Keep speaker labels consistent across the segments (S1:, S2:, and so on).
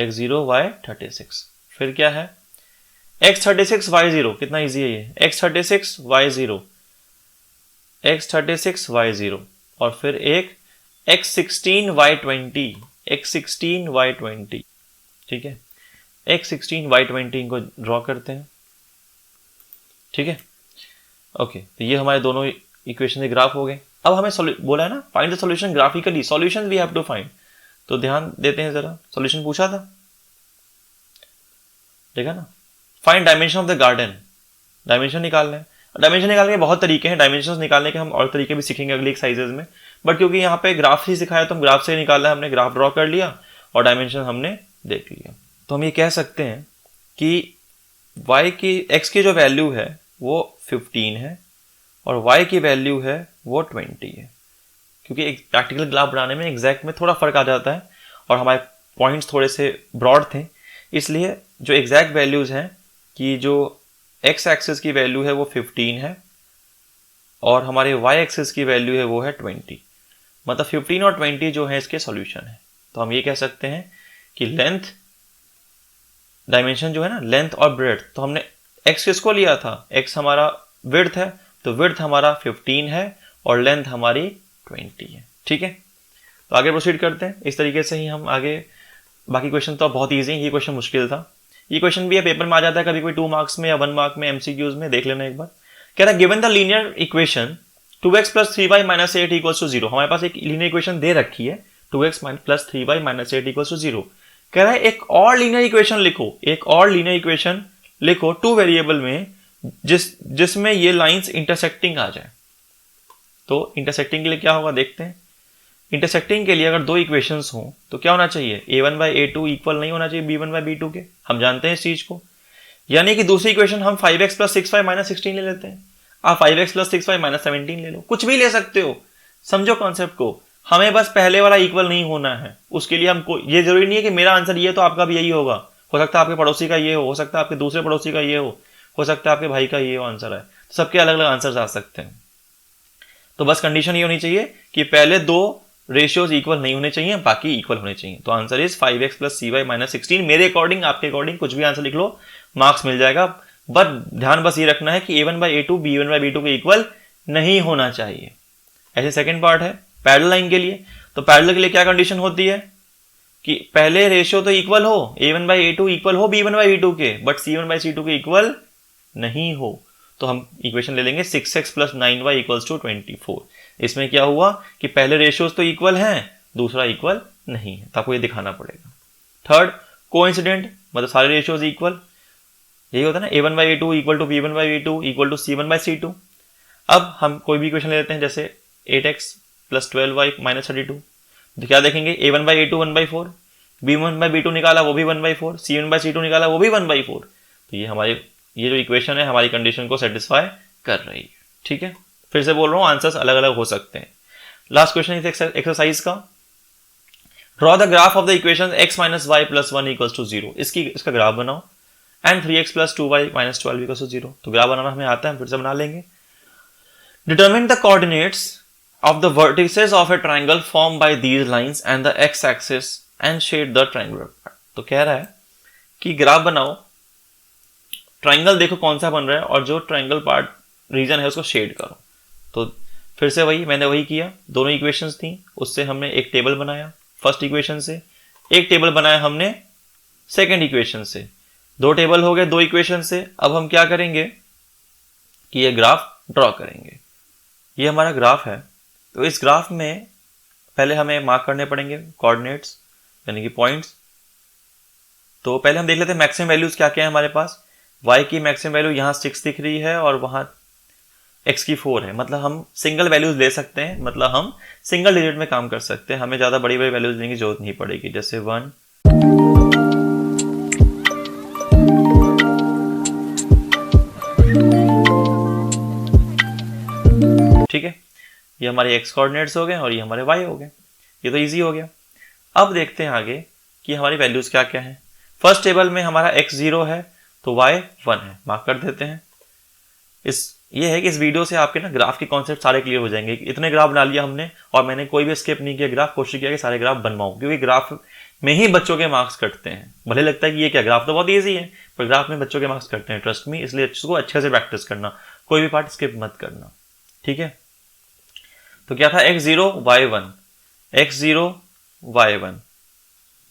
S1: x0 y36, फिर क्या है x36 y0, कितना इजी है ये, x36 y0, x36 y0, और फिर एक x16 y20, x16 y20, ठीक है, x16 y20 इनको ड्रॉ करते हैं, ठीक है। ओके, तो ये हमारे दोनों इक्वेशन के ग्राफ हो गए। अब हमें बोला है ना find the solution graphically, solution we have to find, तो ध्यान देते हैं जरा, सॉल्यूशन पूछा था, देखा ना, find dimension of the garden, dimension निकालना है। डायमेंशन निकालने के बहुत तरीके हैं, डायमेंशंस निकालने के हम और तरीके भी सीखेंगे अगले एक्सरसाइजेज में, बट क्योंकि यहाँ पे ग्राफ ही सिखाया तो हम ग्राफ से निकालना है, हमने ग्राफ ड्रॉ कर लिया और डायमेंशन हमने देख लिया। तो हम ये कह सकते हैं कि y की x की जो वैल्यू है वो 15 है और y की वैल्यू है वो 20 है, क्योंकि एक प्रैक्टिकल ग्राफ बनाने में एग्जैक्ट में थोड़ा फर्क आ जाता है और हमारे पॉइंट्स थोड़े से ब्रॉड थे, इसलिए जो एग्जैक्ट वैल्यूज हैं कि जो x एक्सिस की वैल्यू है वो 15 है और हमारे y एक्सिस की वैल्यू है वो है 20, मतलब 15 और 20 जो है इसके सॉल्यूशन है। तो हम ये कह सकते हैं कि लेंथ, डायमेंशन जो है ना, लेंथ और ब्रेड्थ, तो हमने x किसको लिया था, x हमारा विड्थ है, तो विड्थ हमारा 15 है और लेंथ हमारी 20 है, ठीक है। तो आगे प्रोसीड करते हैं, इस तरीके से ही हम आगे, बाकी क्वेश्चन तो बहुत ईजी है, ये क्वेश्चन मुश्किल था, ये क्वेश्चन भी है पेपर में आ जाता है कभी कोई 2 मार्क्स में या 1 मार्क में एमसीक्यूज में, देख लेना एक बार। कह रहा है given the linear equation 2x + 3y - 8 = 0, हमारे पास एक लीनियर इक्वेशन दे रखी है 2x + 3y - 8 = 0। कह रहा है एक और लीनियर इक्वेशन लिखो, एक और लीनियर इक्वेशन लिखो 2 वेरिएबल में जिसमें ये लाइंस इंटरसेक्टिंग आ जाए। तो इंटरसेक्टिंग के लिए क्या होगा देखते हैं। इंटरसेक्टिंग के लिए अगर 2 इक्वेशंस हों तो क्या होना चाहिए, a1/a2 इक्वल नहीं होना चाहिए b1/b2 के, हम जानते हैं इस चीज को। यानी कि दूसरी इक्वेशन हम 5x + 6y - 16 ले लेते हैं, आप 5x + 6y - 17 ले लो, कुछ भी ले सकते हो, समझो कॉन्सेप्ट को। हमें बस पहले वाला इक्वल नहीं होना है, उसके लिए हमको ये जरूरी नहीं है कि मेरा आंसर ये तो आपका भी यही होगा, हो सकता है आपके पड़ोसी का ये हो सकता है आपके दूसरे पड़ोसी का ये हो सकता है आपके भाई का ये हो आंसर है, तो सबके अलग अलग आंसर आ सकते हैं। तो बस कंडीशन ये होनी चाहिए कि पहले 2 रेशियोज इक्वल नहीं होने चाहिए, बाकी इक्वल होने चाहिए। तो आंसर इज 5x + cy - 16। मेरे अकॉर्डिंग, आपके अकॉर्डिंग कुछ भी आंसर लिख लो, मार्क्स मिल जाएगा। बट ध्यान बस ये रखना है कि a1/a2 b1/b2 के इक्वल नहीं होना चाहिए। ऐसे सेकंड पार्ट है पैरेलल लाइन के लिए, तो पैरेलल के लिए क्या कंडीशन होती है कि पहले रेशियो तो इक्वल हो, a1/a2 इक्वल हो b1/b2 के, बट c1/c2 के इक्वल नहीं हो। तो हम इक्वेशन ले लेंगे 6x + 9y = 24। इसमें क्या हुआ कि पहले रेशियोज तो इक्वल हैं, दूसरा इक्वल नहीं है, तो आपको ये दिखाना पड़ेगा। थर्ड, कोइंसिडेंट, मतलब सारे रेशियोज इक्वल, यही होता है ना, a1/a2 = b1/b2 = c1/c2। अब हम कोई भी इक्वेशन ले लेते हैं, जैसे 8x + 12y - 32, तो क्या देखेंगे, a1/a2 1/4, b1/b2 निकाला वो भी 1/4, c1/c2 निकाला वो भी 1/4। तो ये जो इक्वेशन है हमारी कंडीशन को सेटिस्फाई कर रही है, ठीक है। फिर से बोल रहा हूँ, आंसर्स अलग अलग हो सकते हैं। लास्ट क्वेश्चन इस एक्सरसाइज का, draw the graph of the equation x - y + 1 = 0। इसका ग्राफ बनाओ, एंड 3x + 2y - 12 = 0। तो ग्राफ बनाना हमें आता है, हम फिर से बना लेंगे। Determine the coordinates of the vertices of a triangle formed by these lines and the x-axis and shade the triangular part। तो कह रहा है कि ग्राफ बनाओ, ट्राइंगल देखो कौन सा बन रहा है और जो ट्राइंगल पार्ट रीजन है उसको शेड करो। तो फिर से मैंने वही किया, दोनों इक्वेशंस थी, उससे हमने एक टेबल बनाया फर्स्ट इक्वेशन से, एक टेबल बनाया हमने सेकेंड इक्वेशन से, 2 टेबल हो गए 2 इक्वेशन से। अब हम क्या करेंगे कि ये ग्राफ ड्रॉ करेंगे। ये हमारा ग्राफ है, तो इस ग्राफ में पहले हमें मार्क करने पड़ेंगे कोऑर्डिनेट्स, यानी कि पॉइंट्स। तो पहले हम देख लेते हैं मैक्सिमम वैल्यूज क्या क्या है हमारे पास। y की मैक्सिमम वैल्यू यहाँ 6 दिख रही है और वहाँ x की 4 है, मतलब हम सिंगल वैल्यूज ले सकते हैं, मतलब हम सिंगल डिजिट में काम कर सकते हैं, हमें ज़्यादा बड़ी बड़ी वैल्यूज लेने की जरूरत नहीं पड़ेगी, जैसे 1, ठीक है। ये हमारे x कोऑर्डिनेट्स हो गए और ये हमारे y हो गए, ये तो इजी हो गया। अब देखते हैं आगे कि हमारी वैल्यूज क्या क्या है। फर्स्ट टेबल में हमारा x 0 है तो y 1 है, मार्क कर देते हैं। इस ये है कि इस वीडियो से आपके ना ग्राफ के कॉन्सेप्ट सारे क्लियर हो जाएंगे। इतने ग्राफ बना लिया हमने और मैंने कोई भी स्किप नहीं किया ग्राफ, कोशिश किया कि सारे ग्राफ बनवाऊं, क्योंकि ग्राफ में ही बच्चों के मार्क्स कटते हैं। भले लगता है कि ये क्या ग्राफ तो बहुत ईजी है, पर ग्राफ में बच्चों के मार्क्स कटते हैं, ट्रस्ट मी। इसलिए इसको अच्छे से प्रैक्टिस करना, कोई भी पार्ट स्किप मत करना, ठीक है। तो क्या था, x0 y1, x0 y1,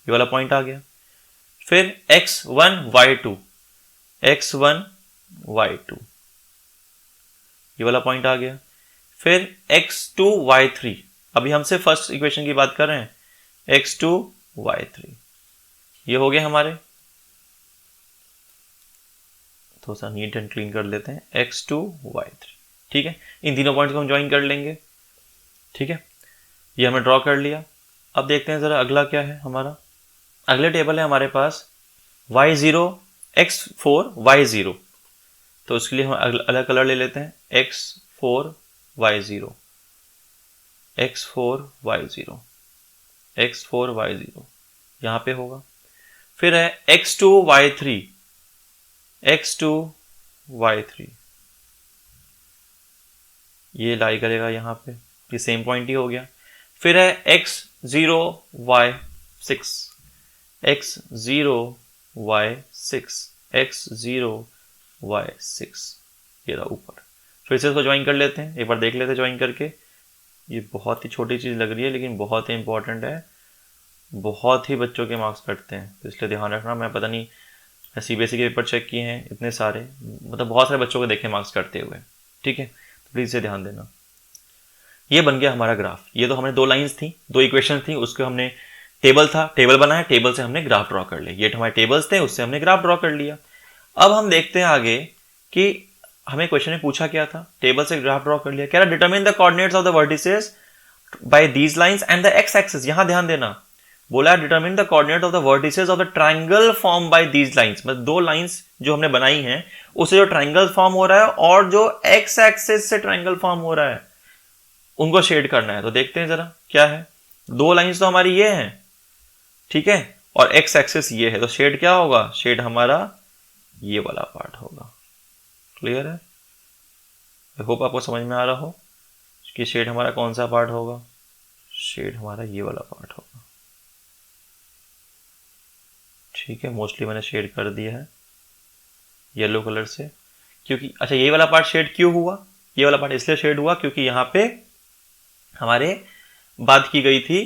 S1: ये वाला पॉइंट आ गया। फिर x1 y2, x1 y2, ये वाला पॉइंट आ गया। फिर x2 y3, अभी हमसे फर्स्ट इक्वेशन की बात कर रहे हैं, x2 y3, ये हो गए हमारे। थोड़ा सा नीट एंड क्लीन कर लेते हैं, x2 y3, ठीक है। इन तीनों पॉइंट्स को हम ज्वाइन कर लेंगे, ठीक है। ये हमने ड्रॉ कर लिया। अब देखते हैं जरा अगला क्या है हमारा। अगले टेबल है हमारे पास y0 x4 y0, तो उसके लिए हम अलग कलर ले लेते हैं, x4 y0, x4 y0, x4 y0 यहाँ पे होगा। फिर है x2 y3, x2 y3, ये लाई करेगा यहाँ पे, ये सेम पॉइंट ही हो गया। फिर है x0 y6, x0 y6, x0 y6, ये रहा ऊपर। फिर से इसको ज्वाइन कर लेते हैं, एक बार देख लेते हैं ज्वाइन करके। ये बहुत ही छोटी चीज़ लग रही है लेकिन बहुत ही इंपॉर्टेंट है, बहुत ही बच्चों के मार्क्स कटते हैं, तो इसलिए ध्यान रखना। मैं पता नहीं CBSE के पेपर चेक किए हैं इतने सारे, मतलब बहुत सारे बच्चों को देखे मार्क्स कटते हुए, ठीक है। तो प्लीज़ इसे ध्यान देना। ये बन गया हमारा ग्राफ। ये तो हमने 2 लाइंस थी, 2 इक्वेशन थी, उसको हमने टेबल था, टेबल बनाया, टेबल से हमने ग्राफ ड्रॉ कर लिया। ये हमारे टेबल्स थे, उससे हमने ग्राफ ड्रॉ कर लिया। अब हम देखते हैं आगे कि हमें क्वेश्चन में पूछा क्या था। टेबल से ग्राफ ड्रॉ कर लिया, कह रहा determine the coordinates of the vertices by these lines and the x axis. यहां ध्यान देना, बोला determine the coordinate of the vertices of the triangle form by these lines, मतलब 2 लाइंस जो हमने बनाई हैं उससे जो ट्रायंगल फॉर्म हो रहा है और जो एक्स एक्सिस से ट्रायंगल फॉर्म हो रहा है उनको शेड करना है। तो देखते हैं जरा क्या है। 2 लाइंस तो हमारी ये हैं, ठीक है, और एक्स एक्सिस ये है, तो शेड क्या होगा, शेड हमारा ये वाला पार्ट होगा। क्लियर है? आई होप आपको समझ में आ रहा हो कि शेड हमारा कौन सा पार्ट होगा। शेड हमारा ये वाला पार्ट होगा, ठीक है। मोस्टली मैंने शेड कर दिया है येलो कलर से, क्योंकि अच्छा ये वाला पार्ट शेड क्यों हुआ, ये वाला पार्ट इसलिए शेड हुआ क्योंकि यहाँ पे हमारे बात की गई थी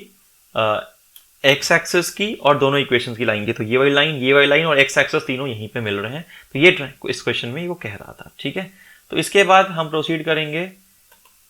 S1: एक्स एक्सिस की और दोनों इक्वेशंस की लाइन की। तो ये वाली लाइन और एक्स एक्सिस तीनों यहीं पे मिल रहे हैं, तो ये इस क्वेश्चन में वो कह रहा था, ठीक है। तो इसके बाद हम प्रोसीड करेंगे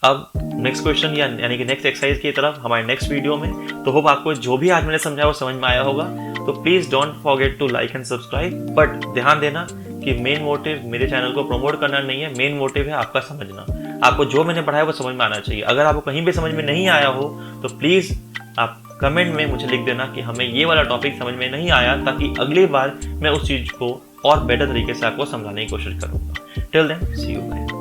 S1: अब नेक्स्ट क्वेश्चन यानी कि नेक्स्ट एक्सरसाइज की तरफ हमारे नेक्स्ट वीडियो में। तो होप आपको जो भी आज मैंने समझाया वो समझ में आया होगा। तो please don't forget to like and subscribe. But ध्यान देना कि मेन मोटिव मेरे चैनल को प्रमोट करना नहीं है, मेन मोटिव है आपका समझना। आपको जो मैंने पढ़ाया वो समझ में आना चाहिए। अगर आपको कहीं भी समझ में नहीं आया हो तो प्लीज आप कमेंट में मुझे लिख देना कि हमें ये वाला टॉपिक समझ में नहीं आया, ताकि अगली बार मैं उस चीज को और बेटर तरीके से आपको समझाने की कोशिश करूंगा। Till then see you bye.